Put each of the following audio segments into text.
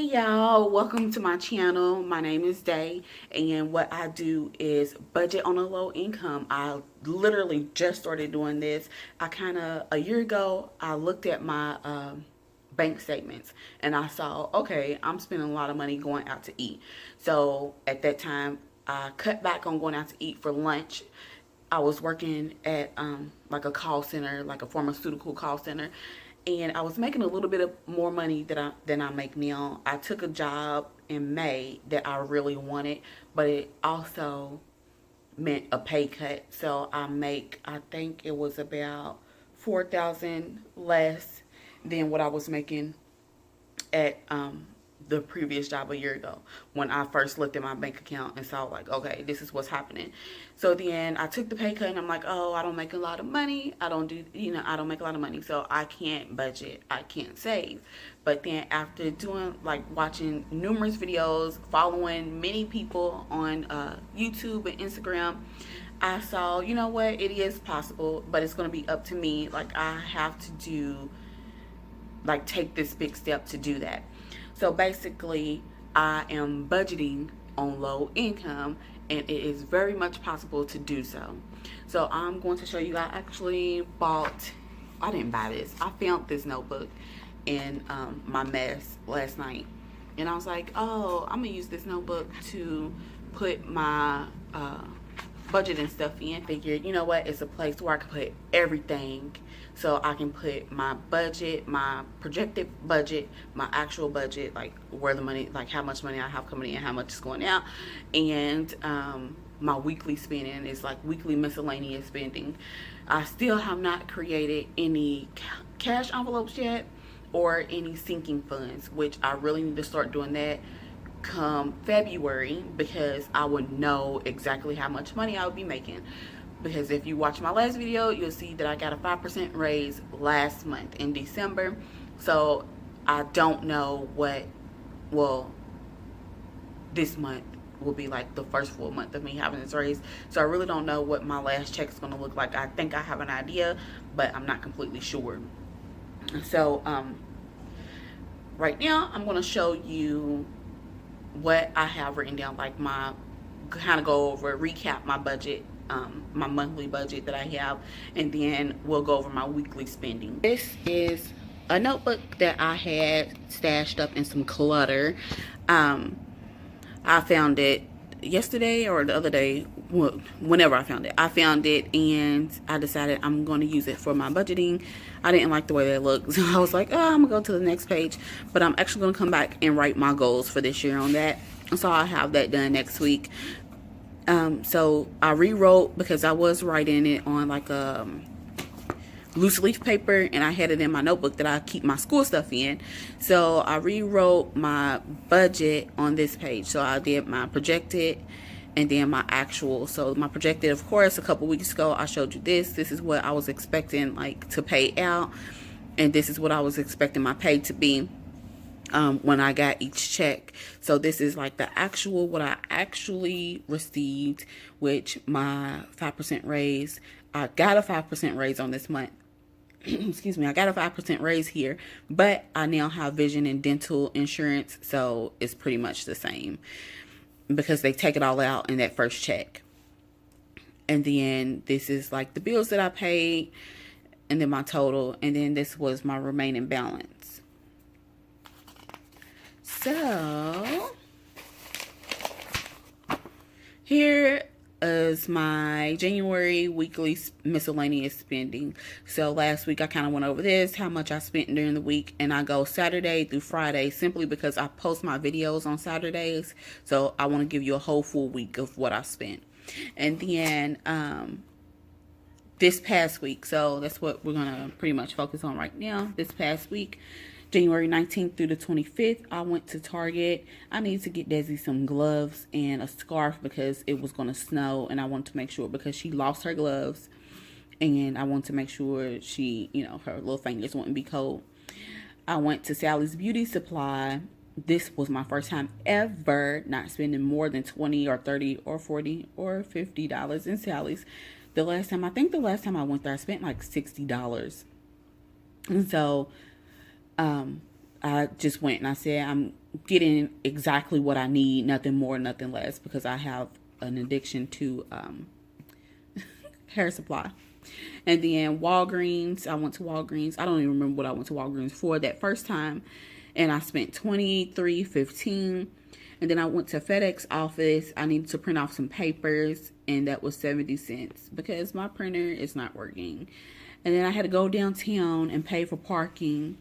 y'all, welcome to my channel. My name is Day, and what I do is budget on a low income. I literally just started doing this. A year ago, I looked at my bank statements and I saw, okay, I'm spending a lot of money going out to eat. So at that time, I cut back on going out to eat for lunch. I was working at like a call center, like a pharmaceutical call center, and I was making a little bit of more money than I make now. I took a job in May that I really wanted, but it also meant a pay cut. So I think it was about 4,000 less than what I was making at the previous job a year ago when I first looked at my bank account and saw like, okay, this is what's happening. So then I took the pay cut and I'm like, oh, I don't make a lot of money. I don't make a lot of money. So I can't budget. I can't save. But then after doing like watching numerous videos, following many people on YouTube and Instagram, I saw, you know what, it is possible, but it's going to be up to me. Like I have to take this big step to do that. So basically, I am budgeting on low income, and it is very much possible to do so. So I'm going to show you. I didn't buy this. I found this notebook in my mess last night, and I was like, oh, I'm gonna use this notebook to put my budget and stuff in. Figured, you know what, it's a place where I can put everything. So I can put my budget, my projected budget, my actual budget, like where the money, like how much money I have coming in, how much is going out, and my weekly spending is like weekly miscellaneous spending. I still have not created any cash envelopes yet or any sinking funds, which I really need to start doing that come February, because I would know exactly how much money I would be making. Because if you watch my last video, you'll see that I got a 5% raise last month in December. So I don't know this month will be like the first full month of me having this raise. So I really don't know what my last check is going to look like. I think I have an idea, but I'm not completely sure. So right now I'm going to show you what I have written down, like my kind of go over, recap my budget, my monthly budget that I have, and then we'll go over my weekly spending. This is a notebook that I had stashed up in some clutter. I found it yesterday or the other day, whenever I found it. I found it and I decided I'm going to use it for my budgeting. I didn't like the way that looked, so I was like, oh, I'm going to go to the next page. But I'm actually going to come back and write my goals for this year on that. So I'll have that done next week. So I rewrote, because I was writing it on like a loose leaf paper, and I had it in my notebook that I keep my school stuff in. So I rewrote my budget on this page. So I did my projected and then my actual. So my projected, of course, a couple weeks ago I showed you this. This is what I was expecting like to pay out, and this is what I was expecting my pay to be when I got each check. So this is like the actual, what I actually received, which my 5% raise. I got a 5% raise on this month. Excuse me, I got a 5% raise here, but I now have vision and dental insurance, so it's pretty much the same because they take it all out in that first check. And then this is like the bills that I paid, and then my total, and then this was my remaining balance. So here is my January weekly miscellaneous spending. So last week I kind of went over this, how much I spent during the week, and I go Saturday through Friday simply because I post my videos on Saturdays. So I want to give you a whole full week of what I spent. And then this past week, so that's what we're going to pretty much focus on right now. This past week, January 19th through the 25th, I went to Target. I needed to get Desi some gloves and a scarf because it was going to snow, and I wanted to make sure, because she lost her gloves, and I wanted to make sure she, her little fingers wouldn't be cold. I went to Sally's Beauty Supply. This was my first time ever not spending more than $20 or $30 or $40 or $50 in Sally's. I think the last time I went there, I spent like $60. And so, I just went and I said, I'm getting exactly what I need, nothing more, nothing less, because I have an addiction to hair supply. And then Walgreens, I went to Walgreens. I don't even remember what I went to Walgreens for that first time. And I spent $23.15. And then I went to FedEx office. I needed to print off some papers, and that was 70 cents because my printer is not working. And then I had to go downtown and pay for parking.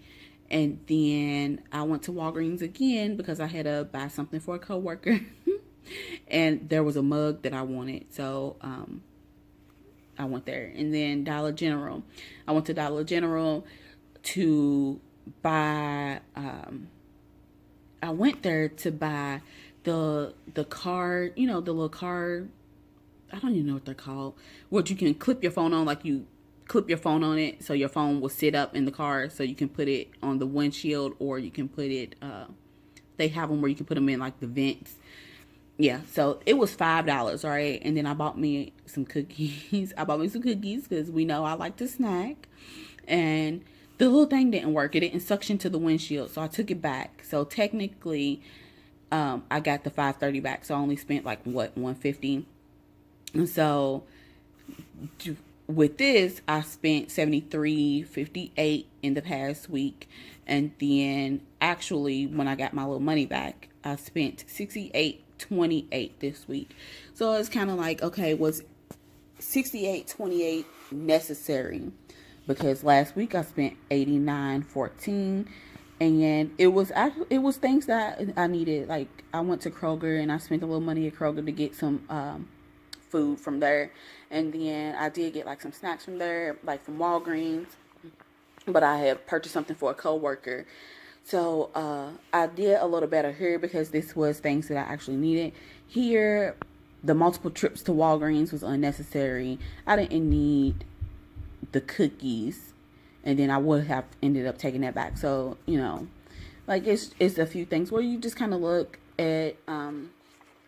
And then I went to Walgreens again because I had to buy something for a coworker. And there was a mug that I wanted. So I went there. And then Dollar General. I went to Dollar General to buy I went there to buy the card, the little card. I don't even know what they're called. What you can clip your phone on, like you clip your phone on it, so your phone will sit up in the car, so you can put it on the windshield, or you can put it. They have them where you can put them in like the vents. Yeah, so it was $5, all right. And then I bought me some cookies. I bought me some cookies because we know I like to snack. And the little thing didn't work. It didn't suction to the windshield, so I took it back. So technically, I got the $5.30 back. So I only spent like what, $1.50. And so with this, I spent $73.58 in the past week, and then actually when I got my little money back, I spent $68.28 this week. So it's kind of like, okay, was $68.28 necessary? Because last week I spent $89.14, and it was things that I needed. Like I went to Kroger and I spent a little money at Kroger to get some food from there, and then I did get like some snacks from there, like from Walgreens. But I had purchased something for a coworker, so I did a little better here because this was things that I actually needed. Here, the multiple trips to Walgreens was unnecessary. I didn't need the cookies, and then I would have ended up taking that back. So like it's a few things where you just kind of look at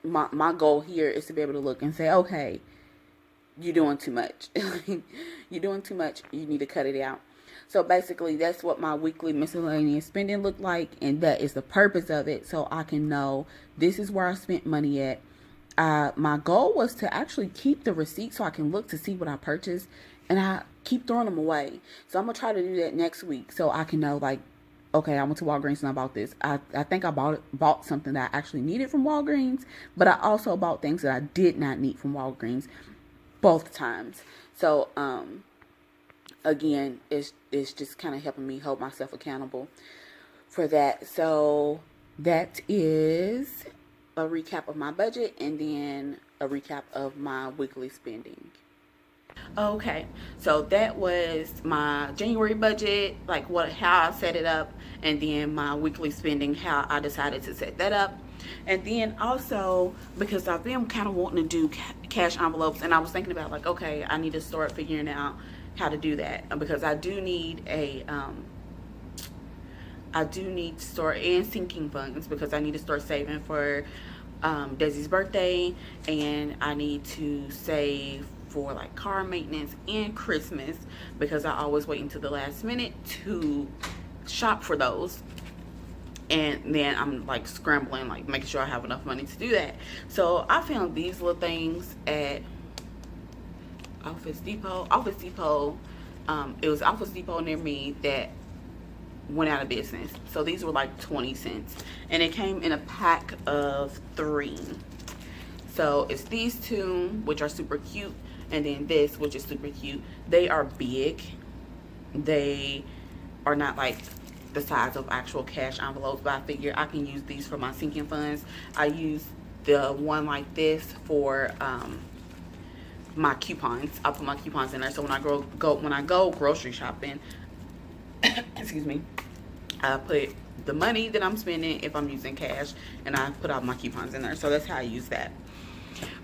my goal here is to be able to look and say, okay, you're doing too much. You're doing too much. You need to cut it out. So basically, that's what my weekly miscellaneous spending looked like, and that is the purpose of it, so I can know this is where I spent money at. My goal was to actually keep the receipt so I can look to see what I purchased, and I keep throwing them away. So I'm going to try to do that next week so I can know, like, okay, I went to Walgreens and I bought this. I think I bought something that I actually needed from Walgreens, but I also bought things that I did not need from Walgreens both times. So, again, it's just kind of helping me hold myself accountable for that. So that is a recap of my budget and then a recap of my weekly spending. Okay, so that was my January budget, like how I set it up, and then my weekly spending, how I decided to set that up. And then also, because I've been kind of wanting to do cash envelopes, and I was thinking about like, okay, I need to start figuring out how to do that, because I do need to start and sinking funds, because I need to start saving for Desi's birthday, and I need to save for like car maintenance and Christmas, because I always wait until the last minute to shop for those, and then I'm like scrambling, like making sure I have enough money to do that. So I found these little things at Office Depot. It was Office Depot near me that went out of business. So these were like 20 cents, and it came in a pack of 3. So it's these two, which are super cute, and then this, which is super cute. They are big. They are not like the size of actual cash envelopes, but I figure I can use these for my sinking funds. I use the one like this for my coupons. I put my coupons in there, so when I go grocery shopping, excuse me, I put the money that I'm spending if I'm using cash, and I put all my coupons in there. So that's how I use that.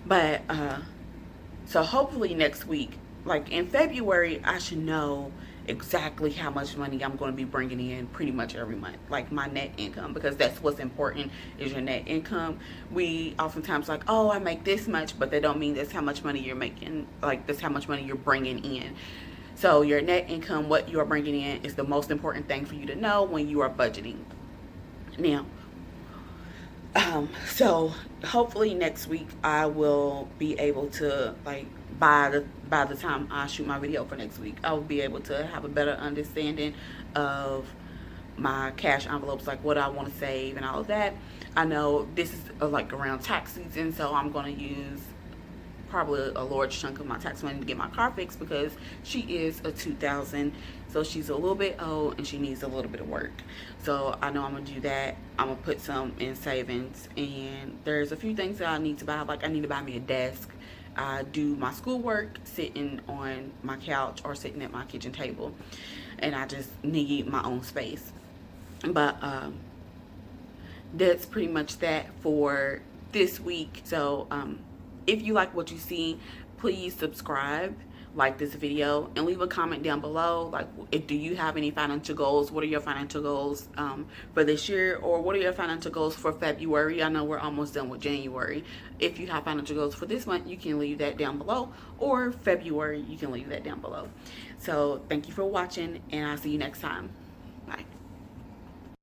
But so hopefully next week, like in February, I should know exactly how much money I'm going to be bringing in pretty much every month, like my net income, because that's what's important, is your net income. We oftentimes like, oh, I make this much, but that don't mean that's how much money you're making, like that's how much money you're bringing in. So your net income, what you are bringing in, is the most important thing for you to know when you are budgeting. Now, so hopefully next week I will be able to, like, by the time I shoot my video for next week, I will be able to have a better understanding of my cash envelopes, like what I want to save and all of that. I know this is like around tax season, so I'm going to use probably a large chunk of my tax money to get my car fixed, because she is a 2000, so she's a little bit old and she needs a little bit of work. So I know I'm gonna do that. I'm gonna put some in savings, and there's a few things that I need to buy. Like, I need to buy me a desk. I do my schoolwork sitting on my couch or sitting at my kitchen table, and I just need my own space. But that's pretty much that for this week. So if you like what you see, please subscribe, like this video, and leave a comment down below. Like, do you have any financial goals? What are your financial goals for this year? Or what are your financial goals for February? I know we're almost done with January. If you have financial goals for this month, you can leave that down below, or February, you can leave that down below. So thank you for watching, and I'll see you next time.